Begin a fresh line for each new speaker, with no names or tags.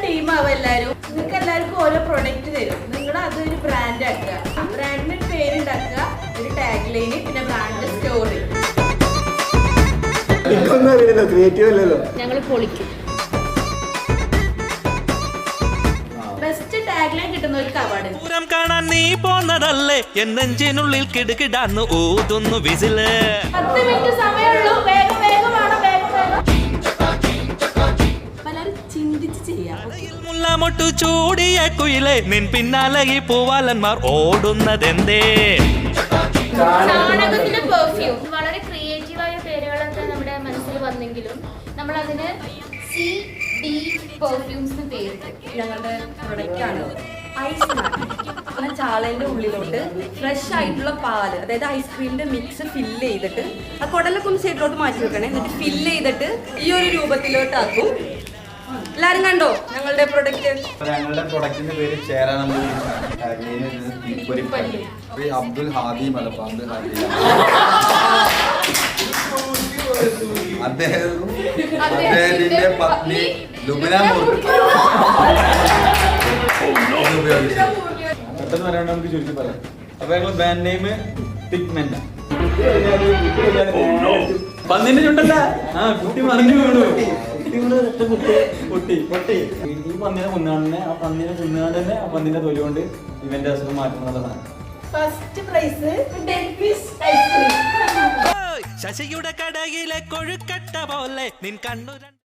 ടീമാവും എല്ലാവരും. നിങ്ങൾക്ക് എല്ലാവർക്കും ഓരോ പ്രൊഡക്റ്റ് തരും. നിങ്ങൾ അതൊരു ബ്രാൻഡ് ആക്കുക, ബ്രാൻഡിന് പേരുണ്ടാക്കുക, ഒരു ടാഗ് ലൈന്, പിന്നെ ബ്രാൻഡ് സ്റ്റോറി. ഞങ്ങൾ പൊളിക്കും. ബെസ്റ്റ് ടാഗ് ലൈൻ കിട്ടുന്നവർക്ക് അവാർഡ്.
പൂരം കാണാൻ നീ പോന്നതല്ലേ എന്നെഞ്ചിനുള്ളിൽ കിടുകിടാന്ന് ഊതുന്നു വിസില്.
10 മിനിറ്റ് സമയമുള്ളൂ. വേഗം വേഗം വേണം, വേഗം വേഗം. പലരും ചിന്തിച്ച് ചെയ്യാം.
മുല്ലാമൊട്ടു ചൂടിയ കുയിലെ നിൻ പിന്നാലെ ഈ പൂവാലന്മാർ ഓടുന്നതെന്തേ?
ചാണകത്തിന്റെ പെർഫ്യൂം. വളരെ ക്രിയേറ്റീവായ പേരുകളൊക്കെ നമ്മുടെ മനസ്സിൽ വന്നെങ്കിലും നമ്മൾ അതിന് CD പെർഫ്യൂംസ് പേരിട്ടു.
ഞങ്ങളുടെ പ്രൊഡക്റ്റ് ആണ് ഐസ് മാറ്റ്. ചാളേന്റെ ഉള്ളിലോട്ട് ഫ്രഷ് ആയിട്ടുള്ള പാല്, അതായത് ഐസ്ക്രീമിന്റെ മിക്സ് ഫില്ല് ചെയ്തിട്ട് ആ കുടലൊക്കെ ഒന്ന് സൈഡിലോട്ട് മാറ്റി വെക്കണേ. എന്നിട്ട് ഫില്ല് ചെയ്തിട്ട് ഈ ഒരു രൂപത്തിലോട്ടാക്കും. എല്ലാരും കണ്ടോ ഞങ്ങളുടെ പ്രൊഡക്റ്റ്?
ഞങ്ങളുടെ പ്രൊഡക്റ്റിന്റെ പേര് ചേരാൻ അബ്ദുൽ ഹാദി മലപ്പാമ്പ് ഹാദി. അദ്ദേഹത്തിന്റെ പത്നി ലുബിന പെട്ടെന്ന് പറയാണ്ട് നമുക്ക് ചുരുക്കി പറയാം. അപ്പൊ ഞങ്ങൾ ബ്രാൻഡ് നെയിം പിഗ്മെന്റ്. പന്നിന്റെ ചുണ്ടല്ല, കുട്ടി മറിഞ്ഞു വീണു. പൊട്ടി ഈ പന്നിനെ കൊന്നാണ്ടന്നെ ആ പന്നിനെ കൊന്നാണ്ട് തന്നെ ആ പന്നിന്റെ തൊലി കൊണ്ട് ഇവന്റെ അസുഖം മാറ്റുന്നതാണ്.
First prize ice cream.
ശശിയുടെ കടയിലെ കൊഴുക്കട്ട പോലെ നിൻ കണ്ണു